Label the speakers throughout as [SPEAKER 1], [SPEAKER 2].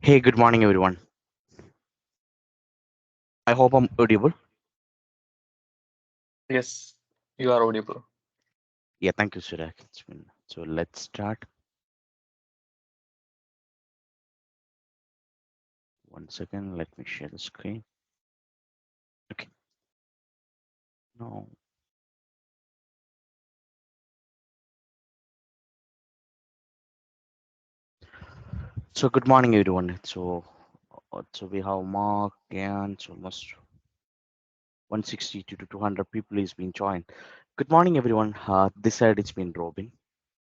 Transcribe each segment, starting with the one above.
[SPEAKER 1] Hey, good morning, everyone. I hope I'm audible.
[SPEAKER 2] Yes, you are audible.
[SPEAKER 1] Yeah, thank you, Surak. So let's start. One second, let me share the screen. Okay, now, so good morning, everyone. So we have Mark and it's almost 160 to 200 people is being joined. Good morning, everyone. This side it's been Robin,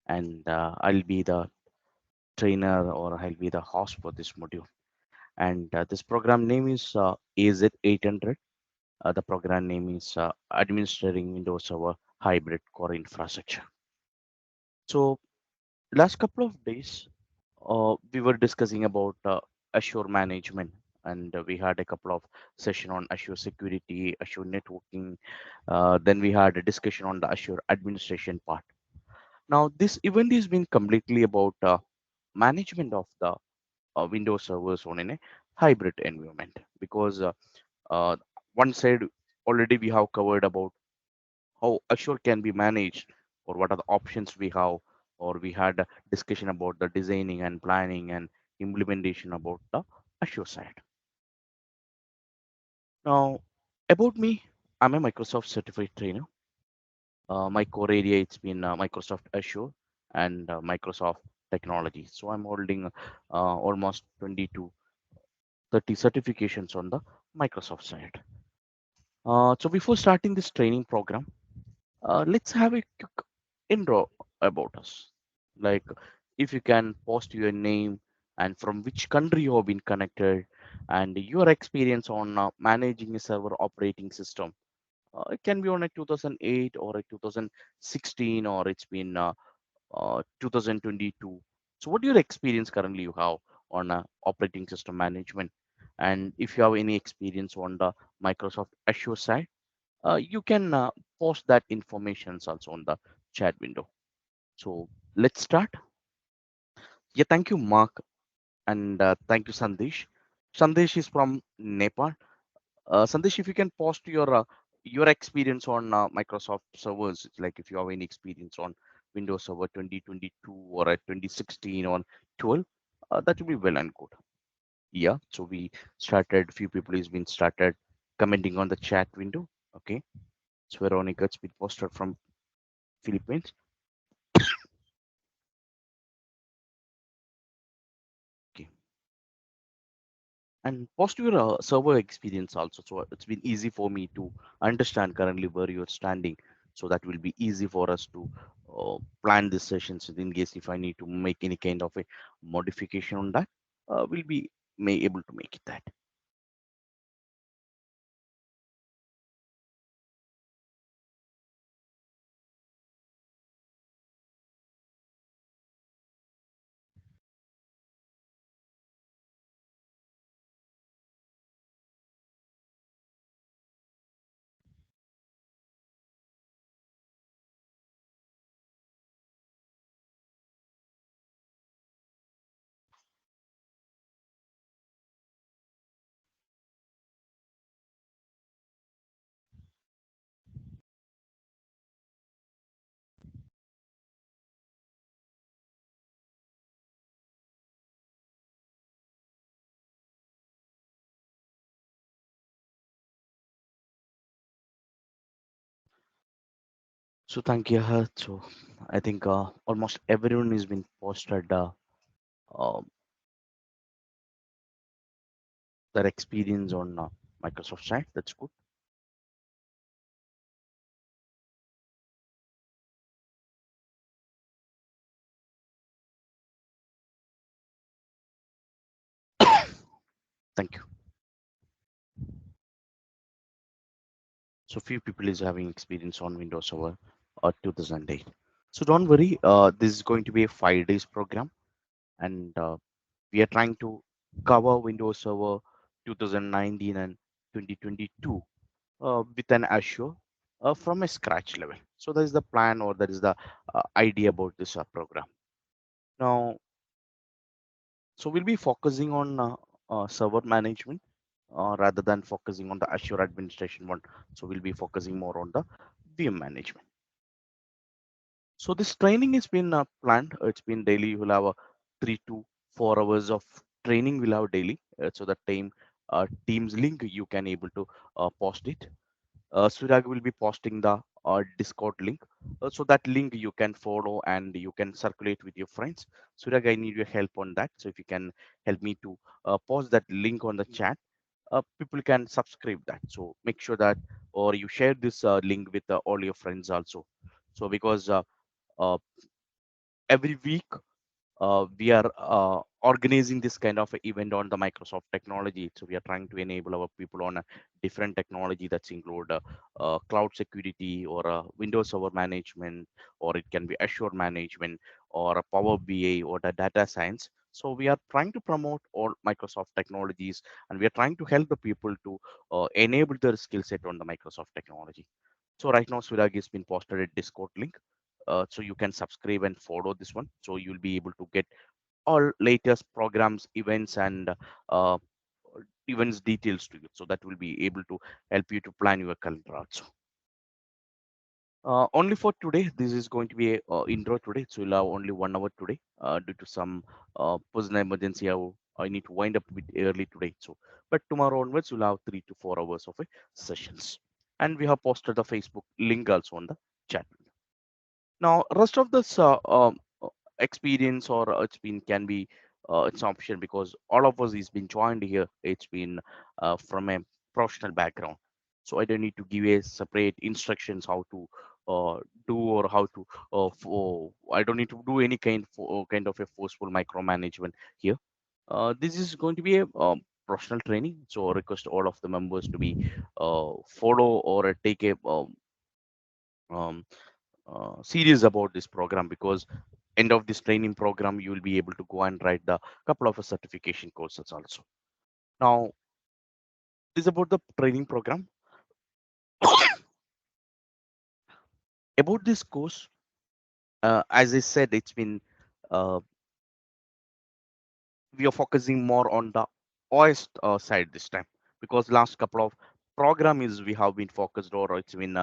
[SPEAKER 1] and I'll be the trainer or I'll be the host for this module. And this program name is AZ800. The program name is Administering Windows Server Hybrid Core Infrastructure. So last couple of days, we were discussing about Azure management, and we had a couple of session on Azure security, Azure networking. Then we had a discussion on the Azure administration part. Now this event has been completely about management of the Windows servers on in a hybrid environment because uh, one side already we have covered about how Azure can be managed or what are the options we have, or we had a discussion about the designing and planning and implementation about the Azure side. Now, about me, I'm a Microsoft certified trainer. My core area it's been Microsoft Azure and Microsoft technology. So I'm holding almost 20 to 30 certifications on the Microsoft side. So before starting this training program, let's have a quick intro about us. Like, if you can post your name and from which country you have been connected, and your experience on managing a server operating system. It can be on a 2008 or a 2016, or it's been 2022. So, what your experience currently you have on operating system management, and if you have any experience on the Microsoft Azure side, you can post that information also on the chat window. So let's start. Yeah, thank you, Mark, and thank you, Sandesh. Sandesh is from Nepal. Sandesh, if you can post your experience on Microsoft servers, like if you have any experience on Windows Server 2022 or 2016 or 12, that will be well and good. Yeah, so we started. Few people has been started commenting on the chat window. Okay, so Veronica, it's been posted from Philippines. Okay. And post your server experience also, so it's been easy for me to understand currently where you're standing, so that will be easy for us to plan this session. So in case if I need to make any kind of a modification on that, we'll be may able to make it that. So thank you. So I think almost everyone has been posted uh, their experience on Microsoft side. That's good. Thank you. So few people is having experience on Windows Server 2008. So don't worry, this is going to be a 5 days program, and we are trying to cover Windows Server 2019 and 2022 with an Azure from a scratch level. So that is the plan, or that is the idea about this program. Now, So we'll be focusing on server management rather than focusing on the Azure administration one. So we'll be focusing more on the VM management. So this training has been planned. It's been daily. You will have a 3 to 4 hours of training. We'll have daily. So the Teams link you can able to post it. Surag will be posting the Discord link. So that link you can follow and you can circulate with your friends. Surag, I need your help on that. So if you can help me to post that link on the chat, people can subscribe that. So make sure that or you share this link with all your friends also. So because uh, every week we are organizing this kind of event on the Microsoft technology. So we are trying to enable our people on a different technology that's include cloud security or Windows Server management, or it can be Azure management or a Power BI or the data science. So we are trying to promote all Microsoft technologies, and we are trying to help the people to enable their skill set on the Microsoft technology. So right now, Surag has been posted a Discord link. So you can subscribe and follow this one. So you'll be able to get all latest programs, events, and uh, events details to you. So that will be able to help you to plan your calendar also. Only for today, this is going to be a intro today. So you'll have only 1 hour today due to some personal emergency. I need to wind up a bit early today. So, but tomorrow onwards, you'll have 3 to 4 hours of sessions. And we have posted the Facebook link also on the chat. Now, rest of this experience or it's been can be it's option because all of us is been joined here. It's been from a professional background, so I don't need to give a separate instructions how to do or how to. I don't need to do any kind of a forceful micromanagement here. This is going to be a professional training, so I request all of the members to be follow or take a um, serious about this program because end of this training program you will be able to go and write the couple of certification courses also. Now this is about the training program. About this course, as I said, it's been uh, we are focusing more on the OS side this time because last couple of program is we have been focused or it's been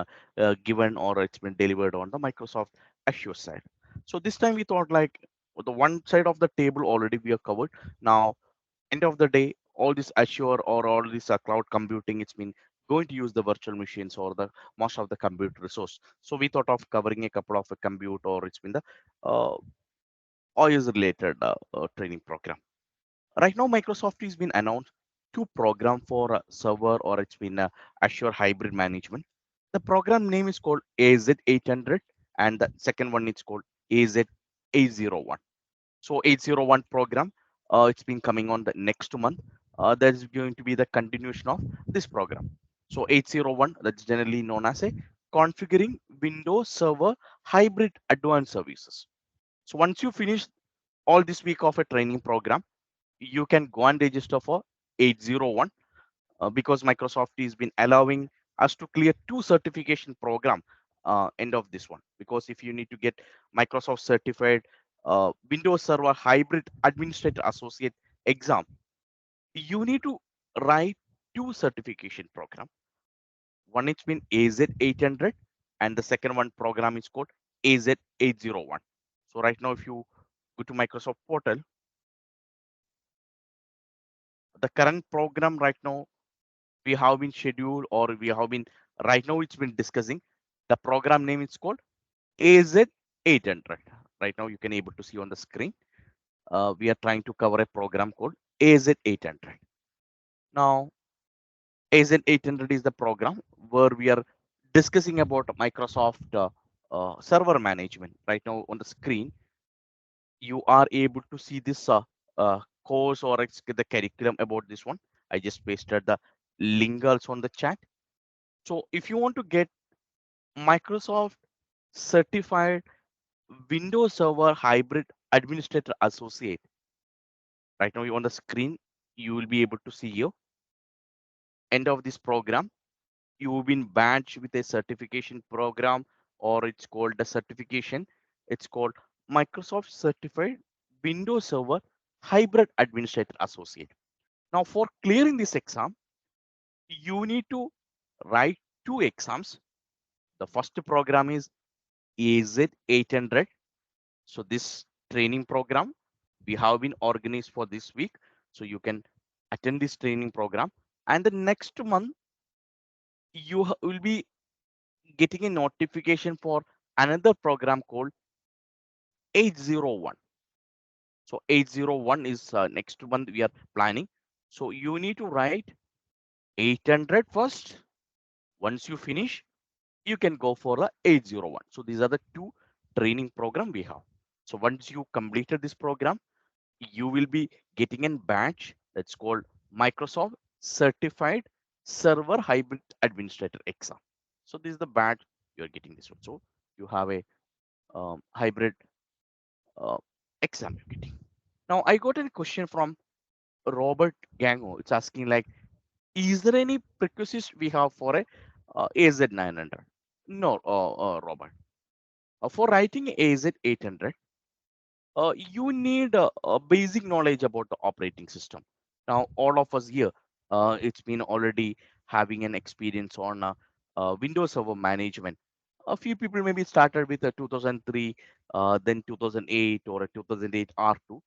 [SPEAKER 1] given or it's been delivered on the Microsoft Azure side. So this time we thought like the one side of the table already we are covered. Now end of the day, all this Azure or all this cloud computing, it's been going to use the virtual machines or the most of the compute resource. So we thought of covering a couple of a compute or it's been the uh, OS related training program. Right now, Microsoft has been announced two program for server or it's been Azure hybrid management. The program name is called AZ800 and the second one is called AZ801. So 801 program, it's been coming on the next month. That is going to be the continuation of this program. So 801, that's generally known as a configuring Windows Server hybrid advanced services. So once you finish all this week of a training program, you can go and register for 801 because Microsoft has been allowing us to clear two certification program end of this one. Because if you need to get Microsoft certified Windows Server Hybrid Administrator Associate exam, you need to write two certification program. One it's been AZ800 and the second one program is called AZ801. So right now, if you go to Microsoft portal, the current program right now we have been scheduled or we have been right now it's been discussing the program name is called AZ800. Right now you can able to see on the screen. We are trying to cover a program called AZ800. Now AZ800 is the program where we are discussing about Microsoft server management. Right now on the screen you are able to see this course or it's the curriculum about this one. I just pasted the link also on the chat. So if you want to get Microsoft certified Windows Server Hybrid Administrator Associate, right now you on the screen, you will be able to see here. End of this program, you have been badged with a certification program, or it's called a certification. It's called Microsoft Certified Windows Server Hybrid Administrator Associate. Now for clearing this exam, you need to write two exams. The first program is AZ 800. So this training program we have been organized for this week. So you can attend this training program. And the next month, you will be getting a notification for another program called 801. So 801 is next month we are planning. So you need to write 800 first. Once you finish, you can go for the 801. So these are the two training program we have. So once you completed this program, you will be getting a badge that's called Microsoft Certified Server Hybrid Administrator exam. So this is the badge you're getting this one. So you have a hybrid uh, exam you're getting. Now I got a question from Robert Gango. It's asking like, is there any prerequisites we have for a AZ 900? No, Robert. For writing AZ 800, you need a basic knowledge about the operating system. Now, all of us here, it's been already having an experience on Windows Server management. A few people maybe started with a 2003, then 2008 or a 2008 R2.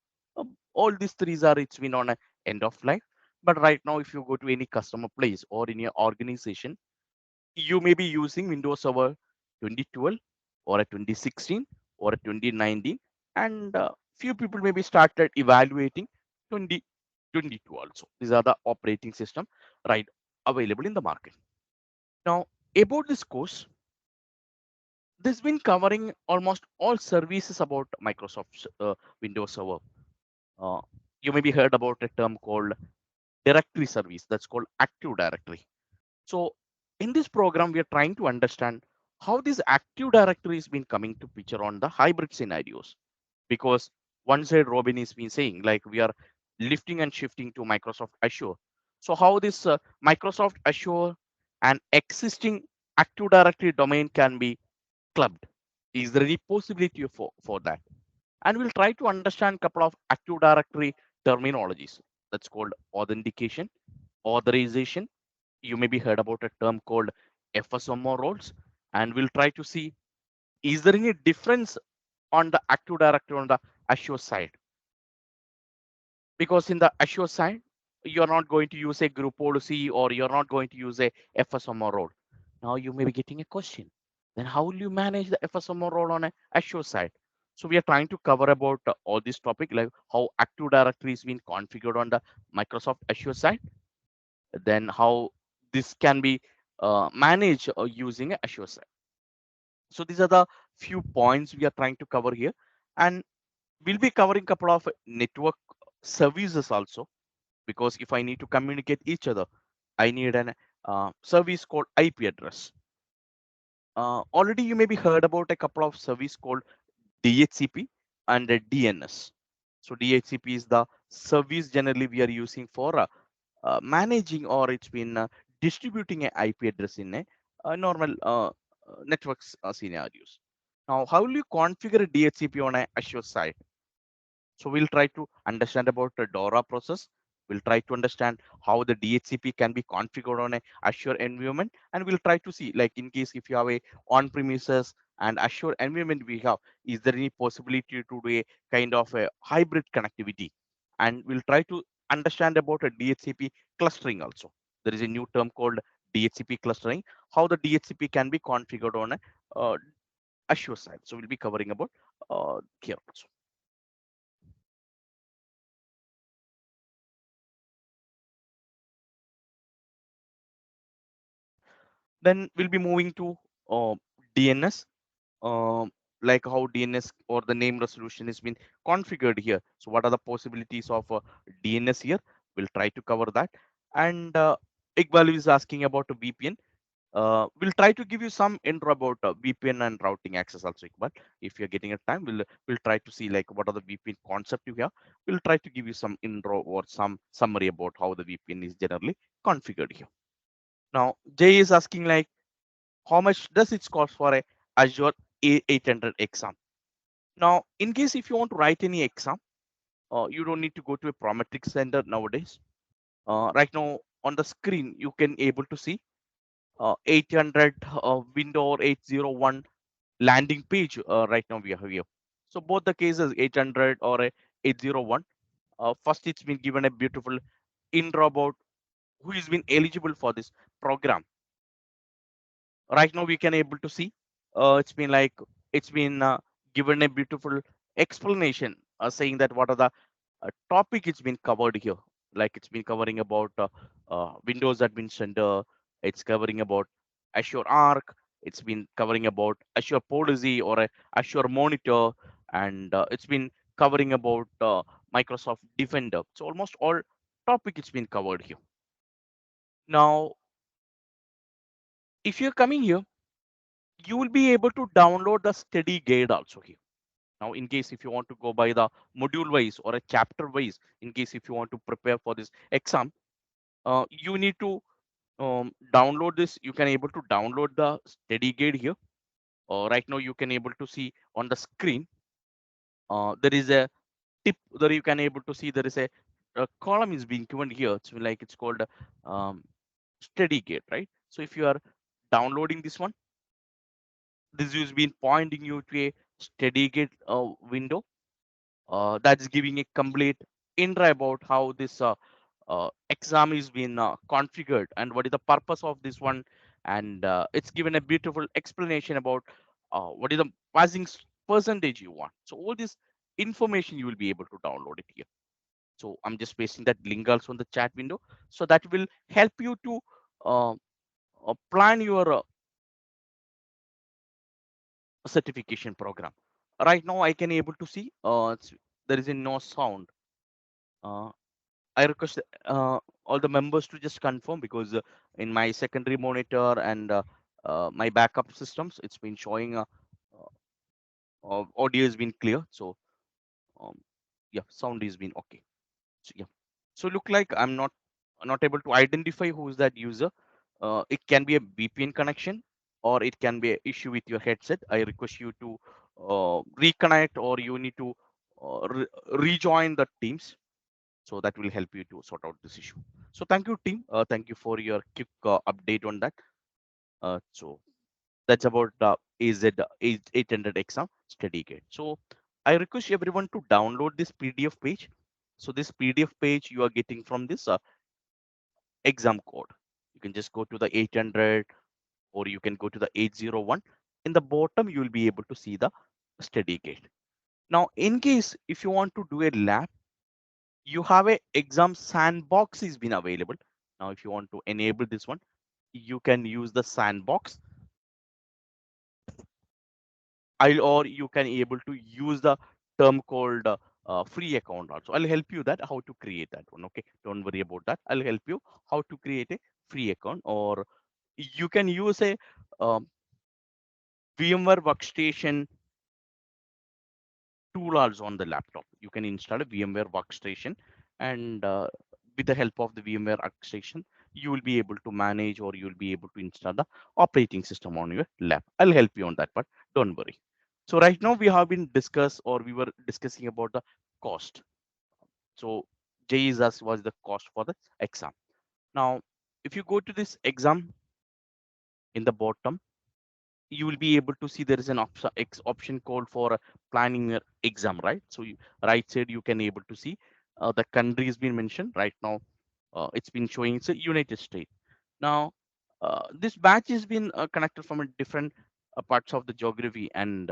[SPEAKER 1] All these threes are it's been on a end of life. But right now, if you go to any customer place or in your organization, you may be using Windows Server 2012 or a 2016 or a 2019, and few people maybe started evaluating 2022 also. These are the operating system right available in the market. Now about this course, this has been covering almost all services about Microsoft Windows Server. Uh, you maybe heard about a term called directory service, that's called Active Directory. So in this program, we are trying to understand how this Active Directory has been coming to picture on the hybrid scenarios. Because one side Robin has been saying like we are lifting and shifting to Microsoft Azure. So how this Microsoft Azure and existing Active Directory domain can be clubbed? Is there any possibility for that? And we'll try to understand a couple of Active Directory terminologies. That's called authentication, authorization. You maybe heard about a term called FSMO roles, and we'll try to see is there any difference on the Active Directory on the Azure side? Because in the Azure side, you're not going to use a group policy or you're not going to use a FSMO role. Now you may be getting a question. Then how will you manage the FSMO role on a Azure side? So we are trying to cover about all this topic, like how Active Directory is being configured on the Microsoft Azure side, then how this can be managed using a Azure side. So these are the few points we are trying to cover here, and we'll be covering a couple of network services also, because if I need to communicate each other, I need an service called IP address. Already you maybe heard about a couple of service called DHCP and DNS. So DHCP is the service generally we are using for managing, or it's been distributing an IP address in a normal networks scenarios. Now, how will you configure a DHCP on a Azure side? So we'll try to understand about the DORA process. We'll try to understand how the DHCP can be configured on a Azure environment, and we'll try to see, like in case if you have a on-premises and Azure environment we have, is there any possibility to do a kind of a hybrid connectivity? And we'll try to understand about a DHCP clustering also. There is a new term called DHCP clustering, how the DHCP can be configured on a Azure side. So we'll be covering about here also. Then we'll be moving to DNS, like how DNS or the name resolution has been configured here. So what are the possibilities of DNS here? We'll try to cover that. And Iqbal is asking about a VPN. We'll try to give you some intro about VPN and routing access also, Iqbal. If you're getting a time, we'll try to see like what are the VPN concept you have. We'll try to give you some intro or some summary about how the VPN is generally configured here. Now, Jay is asking like, how much does it cost for a Azure A800 exam? Now, in case if you want to write any exam, You don't need to go to a Prometric center nowadays. Right now on the screen, you can able to see 800 window or 801 landing page right now we have here. So both the cases 800 or a 801. First, it's been given a beautiful intro about who has been eligible for this program. Right now we can able to see it's been given a beautiful explanation saying that what are the topic it's been covered here. Like it's been covering about Windows Admin Center. It's covering about Azure Arc. It's been covering about Azure Policy or a Azure Monitor, and it's been covering about Microsoft Defender. So almost all topic it's been covered here. Now, if you're coming here, you will be able to download the study guide also here. Now, in case if you want to go by the module wise or a chapter wise, in case if you want to prepare for this exam, you need to download this. You can able to download the study guide here. Right now, you can able to see on the screen. There is a tip that you can able to see. There is a column is being given here. It's like it's called study guide, right? So if you are downloading this one, this has been pointing you to a study guide window that's giving a complete intro about how this exam is being configured and what is the purpose of this one. And it's given a beautiful explanation about what is the passing percentage you want. So all this information you will be able to download it here. So I'm just pasting that link also in the chat window. So that will help you to uh, plan your certification program. Right now I can able to see there is a no sound. Uh, I request all the members to just confirm because in my secondary monitor and my backup systems, it's been showing audio has been clear. So um, yeah, sound has been okay. So yeah, so look like I'm not able to identify who is that user. It can be a VPN connection or it can be an issue with your headset. I request you to reconnect or you need to rejoin the Teams. So that will help you to sort out this issue. So thank you, team. Thank you for your quick update on that. So that's about the AZ 800 exam study guide. So I request everyone to download this PDF page. So this PDF page you are getting from this exam code. You can just go to the 800 or you can go to the 801. In the bottom, you will be able to see the study guide. Now, in case if you want to do a lab, you have a exam sandbox is been available. Now, if you want to enable this one, you can use the sandbox. Or you can able to use the term called free account also. I'll help you that how to create that one. Okay, don't worry about that. I'll help you how to create a free account, or you can use a um, VMware workstation tool also on the laptop. You can install a VMware workstation, and with the help of the VMware workstation, you will be able to manage or you'll be able to install the operating system on your lab. I'll help you on that part. Don't worry. So right now we have been discussed or we were discussing about the cost. So JESAS was the cost for the exam. Now, if you go to this exam in the bottom, you will be able to see there is an option called for planning your exam, right? So right side you can able to see the country has been mentioned right now. It's been showing it's a United States. Now this batch has been connected from a different parts of the geography, and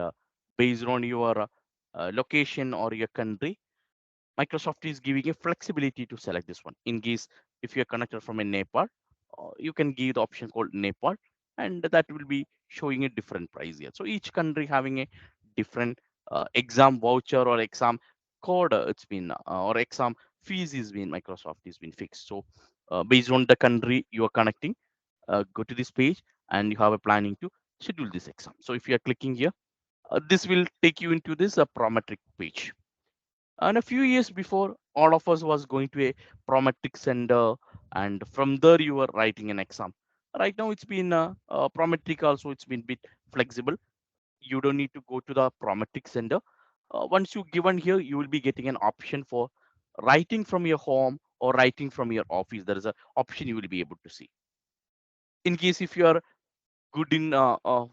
[SPEAKER 1] based on your location or your country, Microsoft is giving a flexibility to select this one. In case if you're connected from a Nepal, you can give the option called Nepal, and that will be showing a different price here. So each country having a different exam voucher or exam code. It's been or exam fees is been Microsoft is been fixed. So based on the country you are connecting, go to this page and you have a planning to schedule this exam. So if you are clicking here, this will take you into this Prometric page. And a few years before, all of us was going to a Prometric center, and from there you were writing an exam. Right now, it's been Prometric also. It's been bit flexible. You don't need to go to the Prometric center. Once you given here, you will be getting an option for writing from your home or writing from your office, there is a option you will be able to see. In case if you are good in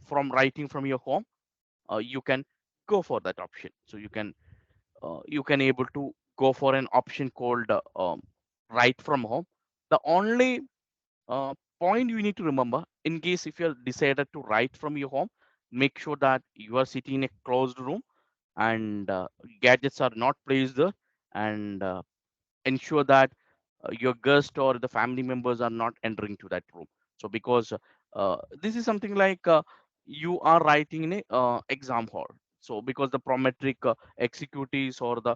[SPEAKER 1] from writing from your home, you can go for that option. So you can able to go for an option called write from home. The only point you need to remember, in case if you're decided to write from your home, make sure that you are sitting in a closed room and gadgets are not placed there, and ensure that your guest or the family members are not entering to that room. So because this is something like you are writing in a exam hall. So because the prometric executives or the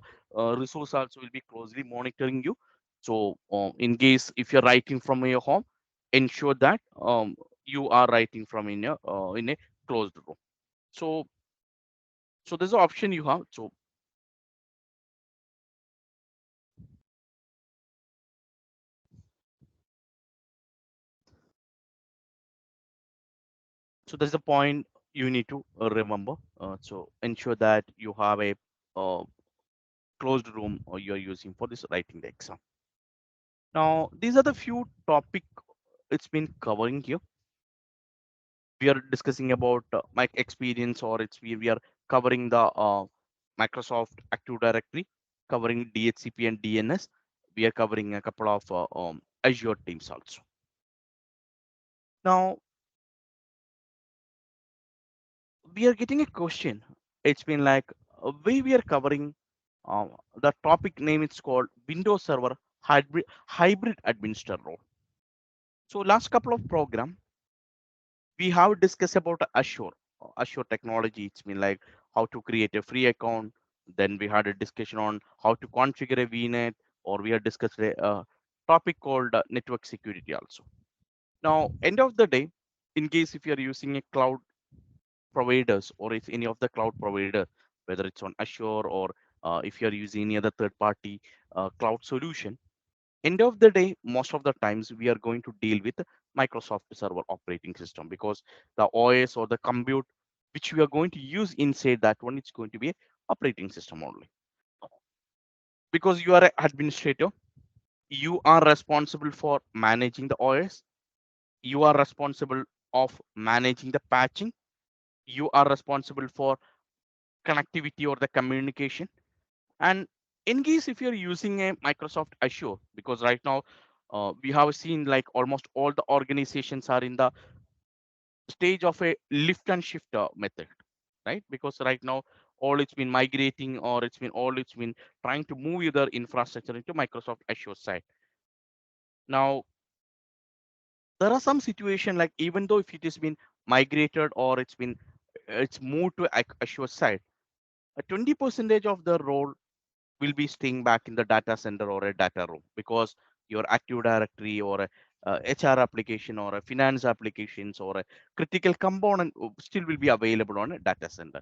[SPEAKER 1] resource also will be closely monitoring you. So in case if you're writing from your home, ensure that you are writing from in a closed room. So there's an option you have. So there's a point you need to remember. So ensure that you have a uh, closed room or you're using for this writing the exam. Now, these are the few topic it's been covering here. We are discussing about my experience, or we are covering the Microsoft Active Directory, covering DHCP and DNS. We are covering a couple of Azure teams also. Now, we are getting a question. It's been like we are covering the topic name. It's called Windows Server Hybrid Administrator role. So last couple of program we have discussed about Azure technology. It's been like how to create a free account. Then we had a discussion on how to configure a VNet, or we had discussed a topic called network security also. Now, end of the day, in case if you are using a cloud providers, or if any of the cloud provider, whether it's on Azure or if you're using any other third party cloud solution, end of the day, most of the times we are going to deal with Microsoft server operating system, because the OS or the compute which we are going to use inside that one, it's going to be a operating system only. Because you are an administrator, you are responsible for managing the OS, you are responsible of managing the patching, you are responsible for connectivity or the communication. And in case if you're using a Microsoft Azure, because right now we have seen like almost all the organizations are in the stage of a lift and shift method, right? Because right now all it's been migrating, or it's been trying to move either infrastructure into Microsoft Azure side. Now there are some situation like, even though if it has been migrated or it's moved to Azure side, a 20 percentage of the role will be staying back in the data center or a data room, because your Active Directory or a HR application or a finance applications or a critical component still will be available on a data center.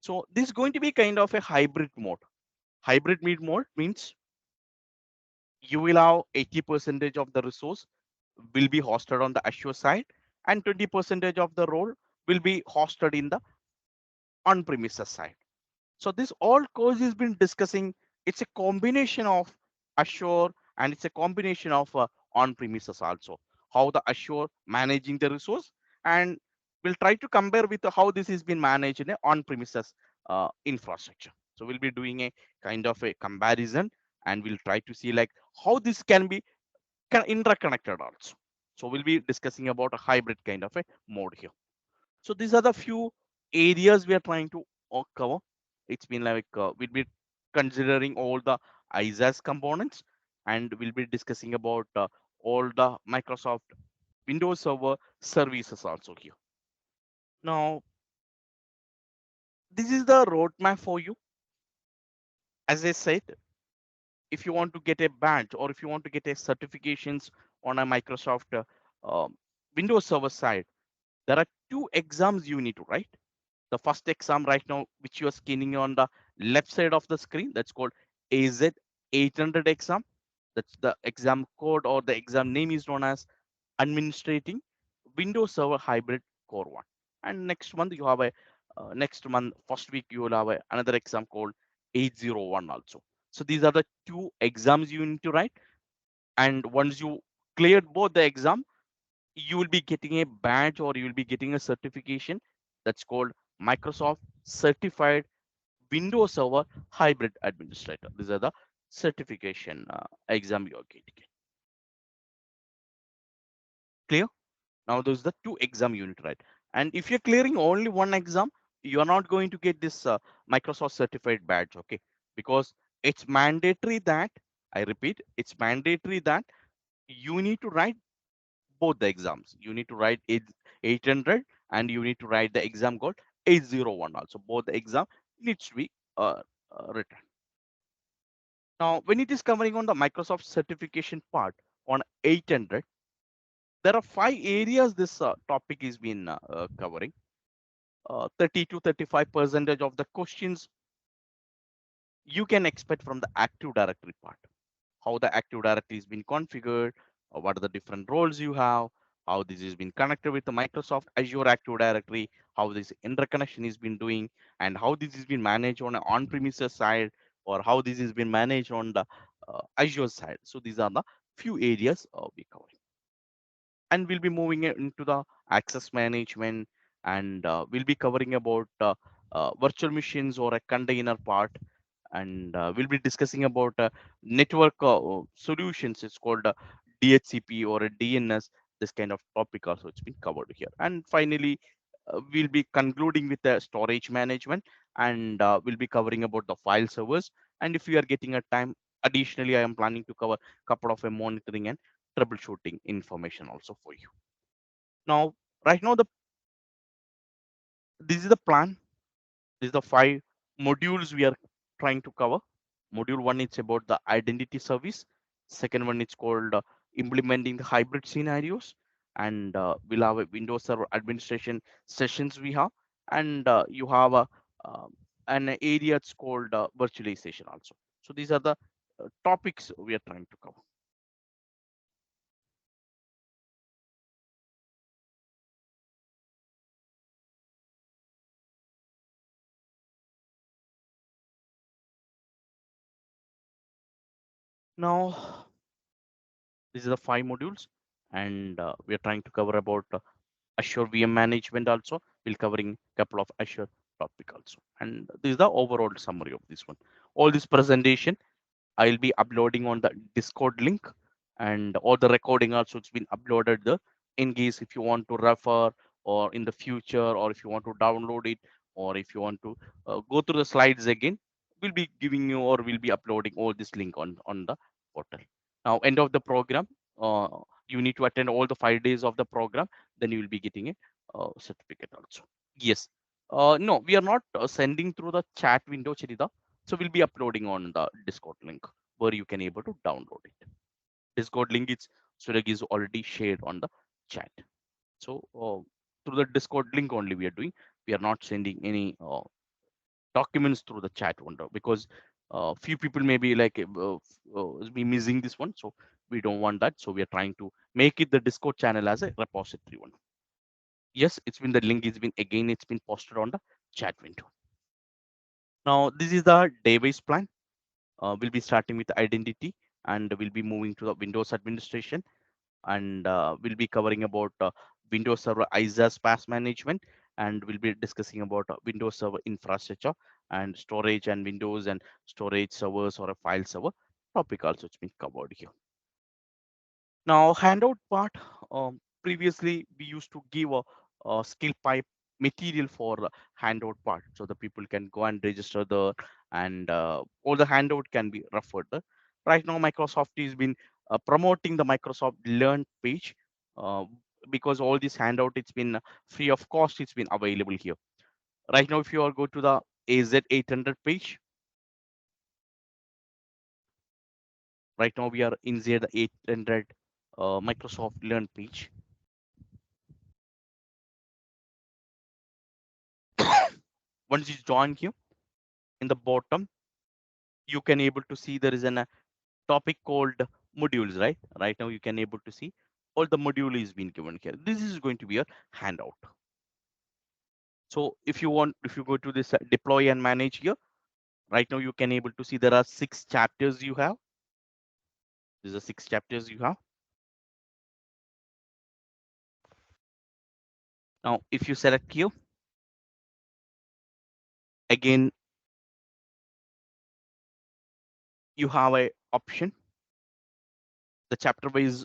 [SPEAKER 1] So this is going to be kind of a hybrid mode. Mode means you will have 80 percentage of the resource will be hosted on the Azure side, and 20 percentage of the role will be hosted in the on-premises side. So this all course has been discussing. It's a combination of Azure, and it's a combination of on-premises also. How the Azure managing the resource, and we'll try to compare with how this has been managed in a on-premises infrastructure. So we'll be doing a kind of a comparison, and we'll try to see like how this can be interconnected also. So we'll be discussing about a hybrid kind of a mode here. So these are the few areas we are trying to cover. It's been like we'll be considering all the ISAS components, and we'll be discussing about all the Microsoft Windows Server services also here. Now, this is the roadmap for you. As I said, if you want to get a badge, or if you want to get a certifications on a Microsoft Windows Server side, there are two exams you need to write. The first exam right now, which you are scanning on the left side of the screen, that's called AZ 800 exam. That's the exam code, or the exam name is known as Administrating Windows Server Hybrid Core 1. And next month you have a next month first week you will have another exam called 801 also. So these are the two exams you need to write. And once you cleared both the exam, you will be getting a badge or you will be getting a certification that's called Microsoft Certified Windows Server Hybrid Administrator. These are the certification exam you're getting. Clear? Now those are the two exam unit, right? And if you're clearing only one exam, you are not going to get this Microsoft certified badge, okay? Because it's mandatory that, I repeat, it's mandatory that you need to write both the exams. You need to write 800 and you need to write the exam called 801 also. Both the exam needs to be written. Now, when it is covering on the Microsoft certification part on 800, there are 5 areas this topic is been covering. 30 to 35% of the questions you can expect from the Active Directory part. How the Active Directory has been configured, what are the different roles you have, how this has been connected with the Microsoft Azure Active Directory, how this interconnection is been doing, and how this has been managed on an on-premises side, or how this has been managed on the Azure side. So these are the few areas we cover. And we'll be moving into the access management, and we'll be covering about virtual machines or a container part, and we'll be discussing about network solutions. It's called DHCP or a DNS. This kind of topic also it's been covered here. And finally, we'll be concluding with the storage management, and we'll be covering about the file servers. And if we are getting a time, additionally, I am planning to cover a couple of a monitoring and troubleshooting information also for you. Now, right now, this is the plan. This is the 5 modules we are trying to cover. Module 1 is about the identity service. Second one is called implementing the hybrid scenarios, and we'll have a Windows Server administration sessions we have, and you have uh, an area it's called virtualization also. So these are the topics we are trying to cover. Now, these are the 5 modules, and we are trying to cover about Azure VM management also. We'll covering a couple of Azure topic also. And this is the overall summary of this one. All this presentation I'll be uploading on the Discord link, and all the recording also it's been uploaded there. In case if you want to refer, or in the future, or if you want to download it, or if you want to go through the slides again, we'll be giving you or we'll be uploading all this link on the portal. Now, end of the program, uh, you need to attend all the 5 days of the program, then you will be getting a certificate also. Yes. No, we are not sending through the chat window, Charita. So we'll be uploading on the Discord link where you can able to download it. Discord link is Surag is already shared on the chat. So through the Discord link only we are doing. We are not sending any documents through the chat window, because few people may be like be missing this one. So we don't want that. So we are trying to make it the Discord channel as a repository one. Yes, it's been the link. It's been again. It's been posted on the chat window. Now this is the day-wise plan. We'll be starting with identity, and we'll be moving to the Windows administration, and we'll be covering about Windows Server ISAS pass management, and we'll be discussing about Windows Server infrastructure and storage and Windows and storage servers or a file server topic also it's been covered here. Now, handout part, previously we used to give a skill pipe material for the handout part. So the people can go and register the, and all the handout can be referred there. Right now, Microsoft has been promoting the Microsoft Learn page, uh, because all this handout, it's been free of cost, it's been available here. Right now, if you all go to the AZ800 page, right now we are inside the 800 Microsoft Learn page. Once you join here, in the bottom, you can able to see there is a topic called modules, right? Right now you can able to see all the module is being given here. This is going to be a handout. So if you want, if you go to this deploy and manage here, right now you can able to see there are 6 chapters you have. These are 6 chapters you have. Now, if you select here, again, you have a option, the chapter wise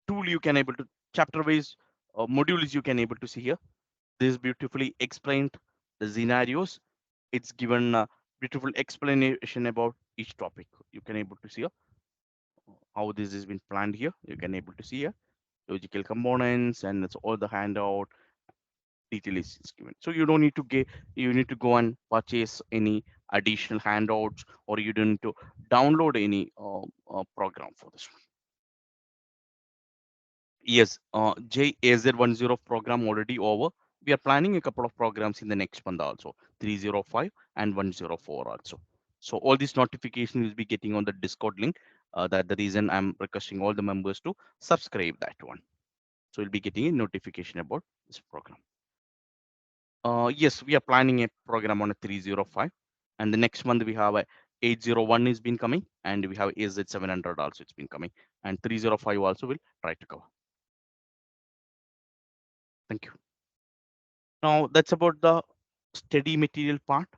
[SPEAKER 1] tool you can able to chapter wise modules you can able to see here. This is beautifully explained the scenarios. It's given a beautiful explanation about each topic. You can able to see here how this has been planned here. You can able to see here logical components and it's all the handout detail is given. So you don't need to get you need to go and purchase any additional handouts or you don't need to download any program for this one. Yes, JAZ10 program already over. We are planning a couple of programs in the next month also, 305 and 104 also. So all these notifications will be getting on the Discord link. That the reason I'm requesting all the members to subscribe that one. So you'll be getting a notification about this program. Yes, we are planning a program on a 305, and the next month we have a 801 is been coming, and we have AZ700 also it's been coming, and 305 also will try to cover. Thank you. Now that's about the study material part.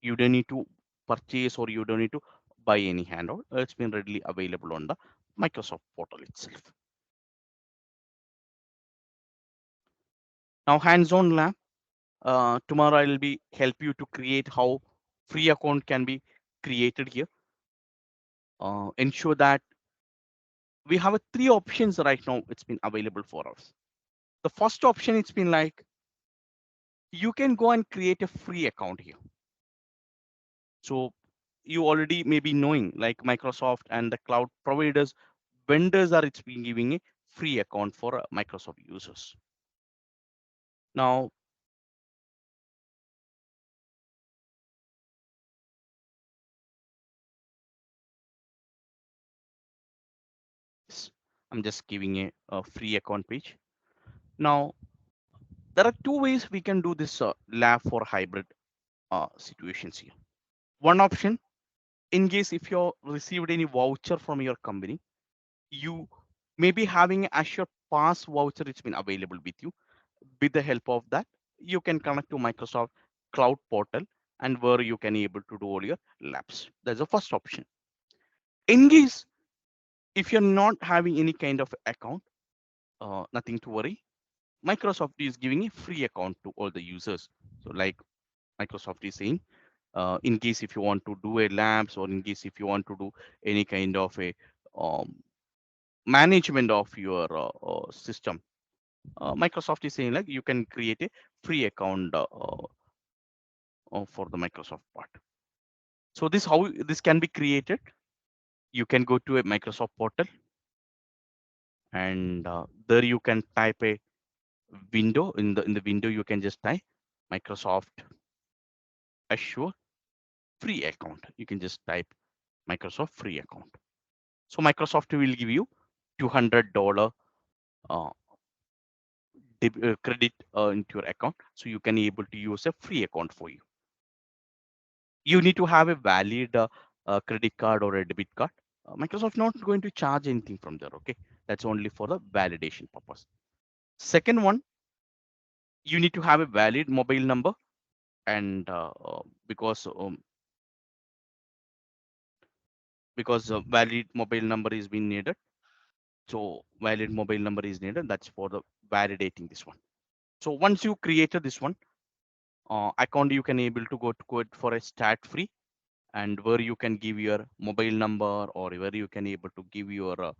[SPEAKER 1] You don't need to purchase or you don't need to buy any handout. It's been readily available on the Microsoft portal itself. Now hands-on lab. Tomorrow I'll be help you to create how free account can be created here. Ensure that we have a 3 options right now. It's been available for us. The first option it's been like you can go and create a free account here. So you already may be knowing like Microsoft and the cloud providers, vendors are it's been giving a free account for Microsoft users. Now, I'm just giving a free account page. Now, there are 2 ways we can do this lab for hybrid situations here. One option, in case if you received any voucher from your company, you may be having Azure Pass voucher it's been available with you. With the help of that, you can connect to Microsoft Cloud Portal and where you can able to do all your labs. That's the first option. In case if you're not having any kind of account, nothing to worry. Microsoft is giving a free account to all the users. So like Microsoft is saying, in case if you want to do a labs or in case if you want to do any kind of a um, management of your system, Microsoft is saying like you can create a free account for the Microsoft part. So this how this can be created. You can go to a Microsoft portal and there you can type a window in the window you can just type Microsoft Azure free account. You can just type Microsoft free account. So Microsoft will give you $200 uh, credit into your account, so you can able to use a free account for you. You need to have a valid credit card or a debit card. Microsoft not going to charge anything from there. Okay, that's only for the validation purpose. Second one, you need to have a valid mobile number, and because valid mobile number is being needed. So valid mobile number is needed. That's for the validating this one. So once you created this one account, you can able to go to code for a start free, and where you can give your mobile number or where you can able to give your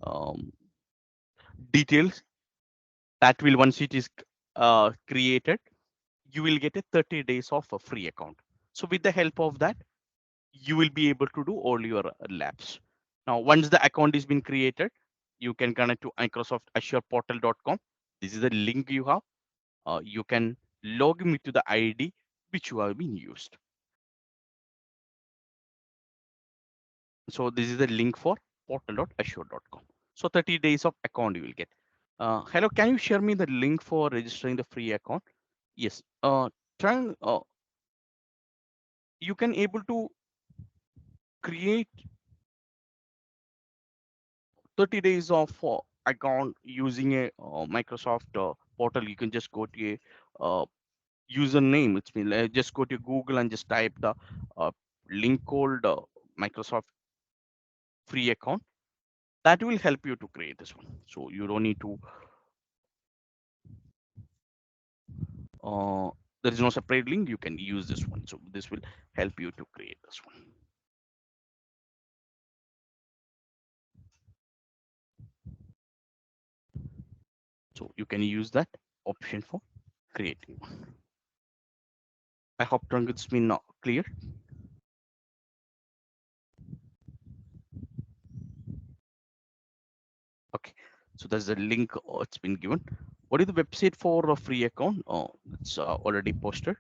[SPEAKER 1] um, details. That will once it is created, you will get a 30 days of a free account. So with the help of that, you will be able to do all your labs. Now, once the account is been created, you can connect to Microsoft Azure portal.com. This is the link you have. You can log in to the ID which you have been used. So this is the link for portal.azure.com. So 30 days of account you will get. Hello, can you share me the link for registering the free account? Yes. Try you can able to create 30 days of account using a Microsoft portal. You can just go to a username. It's been just go to Google and just type the uh, link called Microsoft free account. That will help you to create this one. So you don't need to uh, there is no separate link. You can use this one. So this will help you to create this one. So you can use that option for creating one. I hope Trunk it's been clear. Okay, so there's a link. It's been given. What is the website for a free account? It's already posted.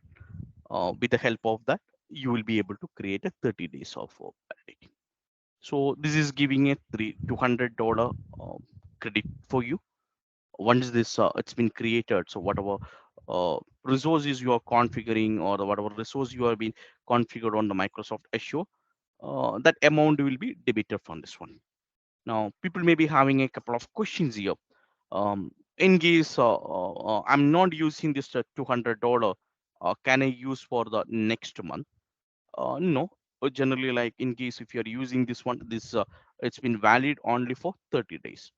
[SPEAKER 1] With the help of that, you will be able to create a 30 days of validity. So this is giving a $200 credit for you once this it's been created. So whatever resources you are configuring or whatever resource you have been configured on the Microsoft Azure, that amount will be debited from this one. Now, people may be having a couple of questions here. In case I'm not using this $200, can I use for the next month? No. Generally, like in case if you're using this one, this it's been valid only for 30 days.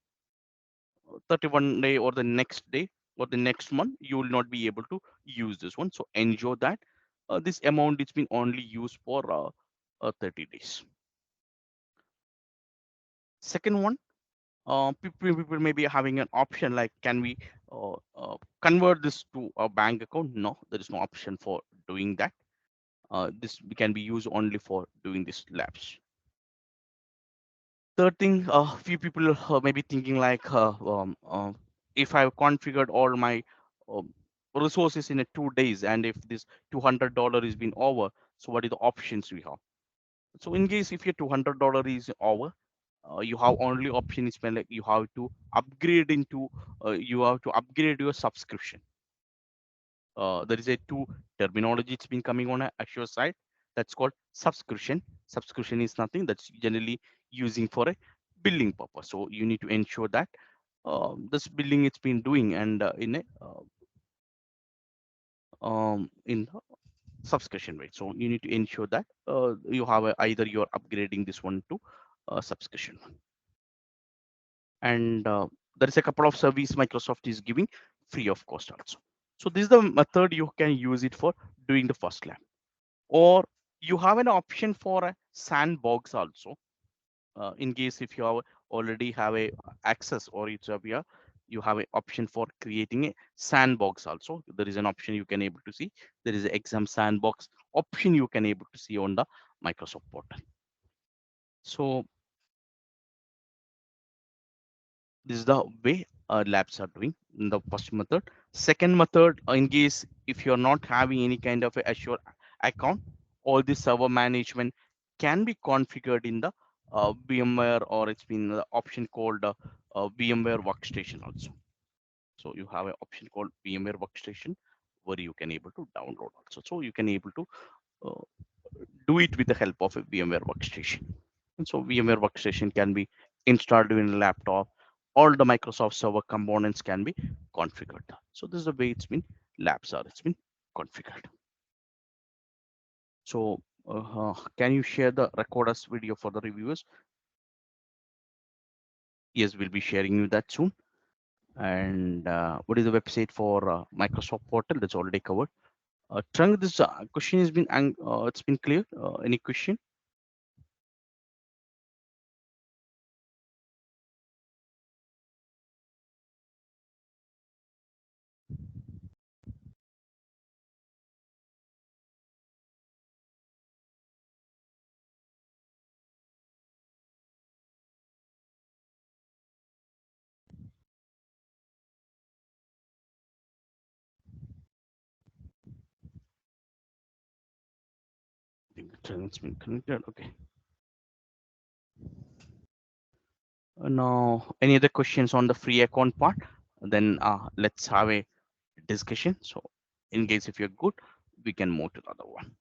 [SPEAKER 1] 31 day or the next day or the next month, you will not be able to use this one. So ensure that this amount it's been only used for 30 days. Second one, people may be having an option like, can we convert this to a bank account? No, there is no option for doing that. This can be used only for doing this labs. Third thing, few people may be thinking like, if I've configured all my um, resources in a 2 days, and if this $200 is been over, so what are the options we have? So in case if your $200 is over, you have only option is like you have to upgrade into you have to upgrade your subscription. There is a two terminology it's been coming on a Azure side. That's called subscription. Subscription is nothing that's generally using for a billing purpose. So you need to ensure that this billing it's been doing and in a in subscription rate. So you need to ensure that you have either you're upgrading this one to subscription. And there is a couple of service Microsoft is giving free of cost also. So this is the method you can use it for doing the first lab, or you have an option for a sandbox also. In case if you have already have a access or it's a you have an option for creating a sandbox also. There is an option you can able to see. There is an exam sandbox option you can able to see on the Microsoft portal. So this is the way labs are doing in the first method. Second method, in case if you're not having any kind of a Azure account, all the server management can be configured in the VMware, or it's been the option called VMware Workstation also. So you have an option called VMware Workstation where you can able to download also. So you can able to uh, do it with the help of a VMware Workstation. And so VMware Workstation can be installed in a laptop. All the Microsoft Server components can be configured. So this is the way it's been labs are it's been configured. So can you share the recorders video for the reviewers? Yes, we'll be sharing you that soon. And what is the website for Microsoft portal? That's already covered. Trunk, this question has been it's been clear. Any question? I think it's been connected. Okay. Now, any other questions on the free account part? Then let's have a discussion. So in case if you're good, we can move to the other one.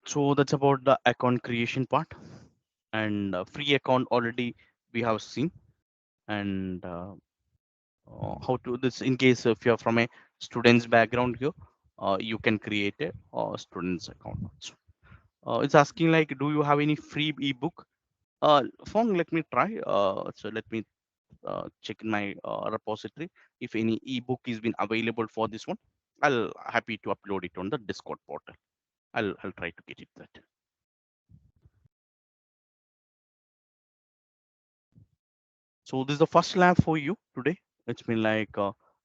[SPEAKER 1] So that's about the account creation part, and free account already we have seen, and how to this in case if you're from a student's background here, you can create a student's account also. It's asking like, do you have any free ebook? Fong, let me try. So let me check in my repository if any ebook is been available for this one. I'll happy to upload it on the Discord portal. I'll try to get it that. So this is the first lab for you today. It's been like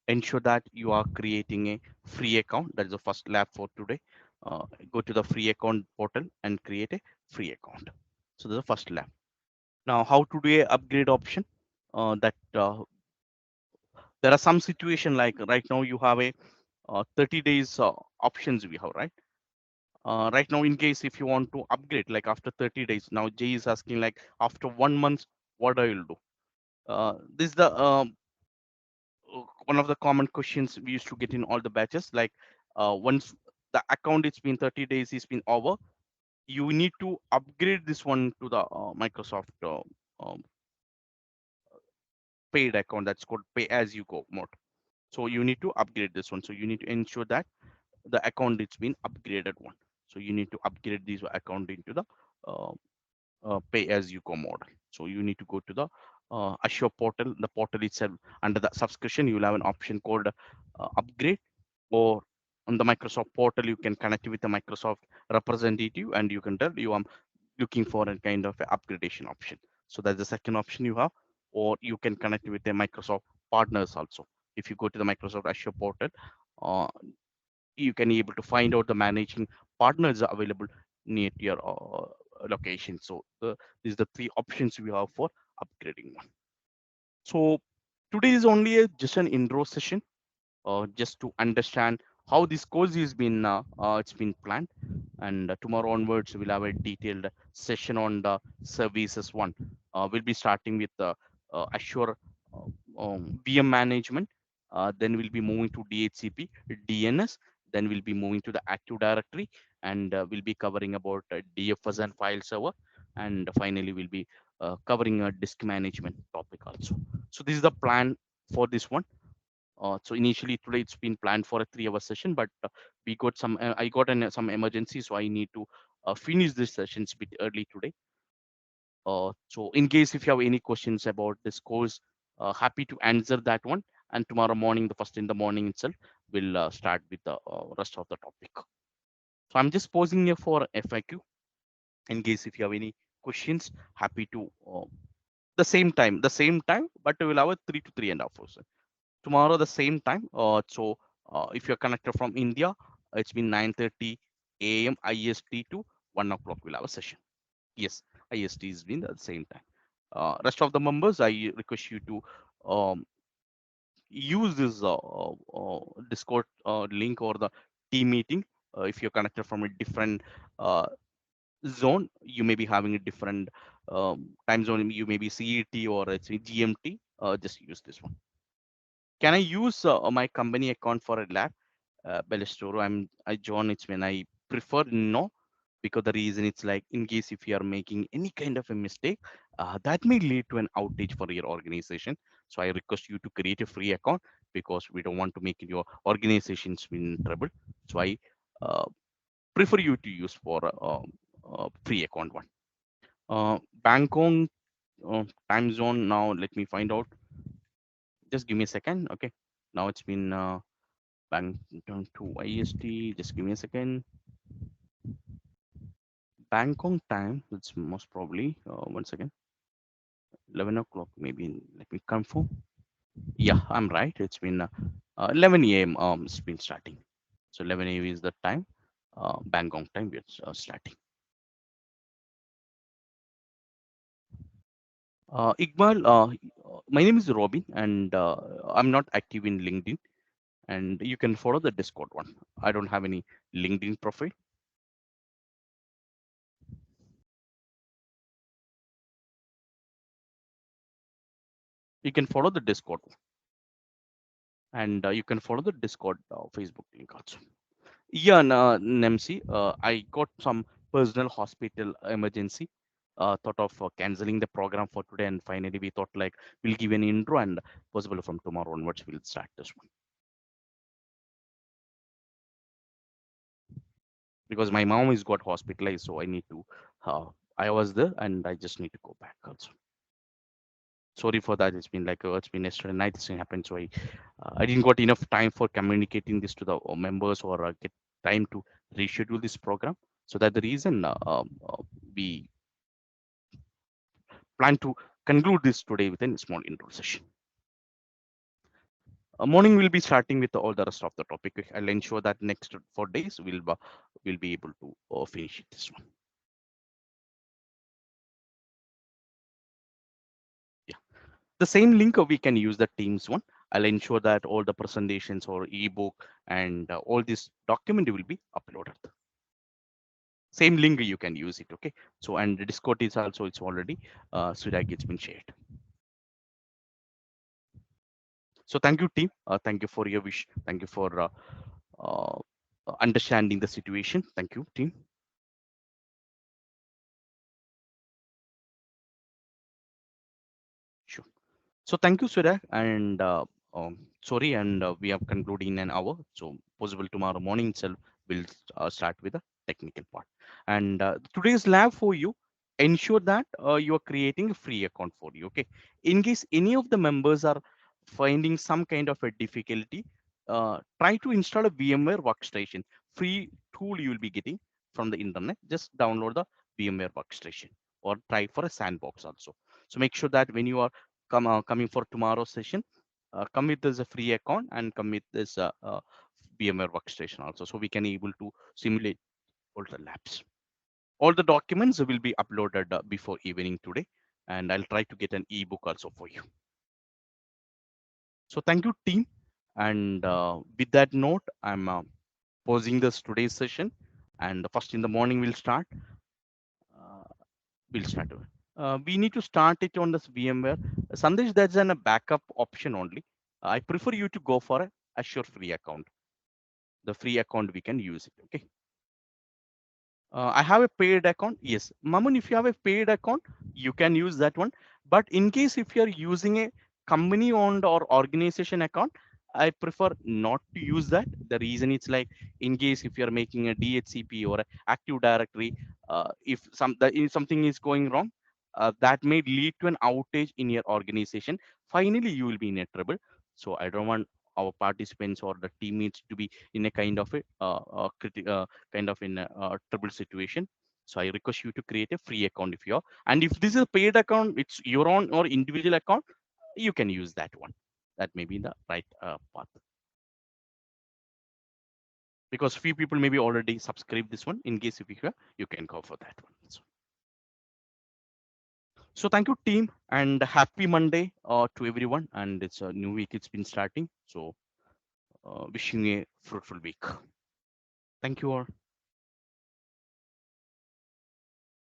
[SPEAKER 1] ensure that you are creating a free account. That is the first lab for today. Go to the free account portal and create a free account. So this is the first lab. Now, how to do a upgrade option? That there are some situation like right now you have a 30 days options we have, right? Right now, in case if you want to upgrade, like after 30 days, now Jay is asking like after 1 month, what I will do. This is the one of the common questions we used to get in all the batches. Like once the account it's been 30 days, it's been over, you need to upgrade this one to the Microsoft um, paid account. That's called pay as you go mode. So you need to upgrade this one. So you need to ensure that the account it's been upgraded one. So you need to upgrade this account into the uh, pay as you go model. So you need to go to the Azure portal, the portal itself. Under the subscription, you will have an option called upgrade, or on the Microsoft portal, you can connect with the Microsoft representative and you can tell you are looking for a kind of a upgradation option. So that's the second option you have, or you can connect with the Microsoft partners also. If you go to the Microsoft Azure portal, uh, you can able to find out the managing partners are available near to your location. So these are the three options we have for upgrading one. So today is only a just an intro session, just to understand how this course is been it's been planned, and tomorrow onwards we'll have a detailed session on the services one. We'll be starting with the Azure VM management, then we'll be moving to DHCP, DNS, then we'll be moving to the Active Directory, and we'll be covering about DFS and file server, and finally we'll be covering a disk management topic also. So this is the plan for this one. So initially today it's been planned for a 3 hour session, but we got some I got some emergency, so I need to finish this sessions bit early today. So in case if you have any questions about this course, happy to answer that one. And tomorrow morning, the first in the morning itself, we'll start with the rest of the topic. So I'm just pausing here for FAQ. In case if you have any questions, happy to the same time, but we'll have a 3 to 3.5 hours. Tomorrow the same time. If you're connected from India, it's been 9:30 a.m. IST to 1 o'clock. We'll have a session. Yes, IST is been at the same time. Rest of the members, I request you to um, use this Discord link or the team meeting. If you're connected from a different uh, zone, you may be having a different time zone. You may be CET or it's a GMT. Just use this one. Can I use my company account for a lab? Bellestoro, I John. It's when I prefer no, because the reason it's like in case if you are making any kind of a mistake, that may lead to an outage for your organization. So I request you to create a free account because we don't want to make your organizations in trouble. So I uh, prefer you to use for free account one. Bangkok time zone. Now let me find out. Just give me a second. Okay. Now it's been down to IST. Just give me a second. Bangkok time. It's most probably 1 second. 11 o'clock. Maybe let me confirm. Yeah, I'm right. It's been 11 a.m. It's been starting. So 11 a.m. is the time. Bangkok time we're starting. Iqbal, my name is Robin, and I'm not active in LinkedIn. And you can follow the Discord one. I don't have any LinkedIn profile. You can follow the Discord one, and you can follow the Discord Facebook link also. Yeah, Nemsi, I got some personal hospital emergency. Thought of canceling the program for today, and finally we thought like we'll give an intro, and possible from tomorrow onwards we'll start this one because my mom is got hospitalized, so I need to. I was there, and I just need to go back also. Sorry for that. It's been yesterday night. This thing happened, so I didn't got enough time for communicating this to the members or get time to reschedule this program. So that the reason we plan to conclude this today with a small intro session. Morning will be starting with all the rest of the topic. I'll ensure that next 4 days we'll be able to finish this one. Yeah, the same link we can use the Teams one. I'll ensure that all the presentations or ebook and all this document will be uploaded. Same link you can use it. Okay. So and the Discord is also it's already Sirag it's been shared. So thank you team. Thank you for your wish. Thank you for uh, understanding the situation. Thank you team. Sure. So thank you, Surya, and sorry, and we have concluded in an hour. So possible tomorrow morning itself we'll start with the technical part. And today's lab for you, ensure that you are creating a free account for you. Okay. In case any of the members are finding some kind of a difficulty, try to install a VMware workstation. Free tool you will be getting from the internet. Just download the VMware workstation or try for a sandbox also. So make sure that when you are coming for tomorrow's session, come with this a free account and come with this VMware workstation also, so we can able to simulate all the labs. All the documents will be uploaded before evening today, and I'll try to get an ebook also for you. So thank you, team. And with that note, I'm pausing this today's session, and first in the morning we'll start. Uh, we'll start. We need to start it on this VMware. Sandesh, that's a backup option only. I prefer you to go for a Azure free account. The free account we can use it. Okay. I have a paid account. Yes, Mamun, if you have a paid account, you can use that one. But in case if you're using a company owned or organization account, I prefer not to use that. The reason it's like in case if you're making a DHCP or a Active Directory, if something is going wrong, that may lead to an outage in your organization. Finally, you will be in a trouble. So I don't want our participants or the teammates to be in a kind of a kind of in a trouble situation. So I request you to create a free account if you're, and if this is a paid account, it's your own or individual account, you can use that one. That may be the right path because few people maybe already subscribe this one. In case if you can go for that one. So thank you team and happy Monday to everyone. And it's a new week. It's been starting. So wishing a fruitful week. Thank you all.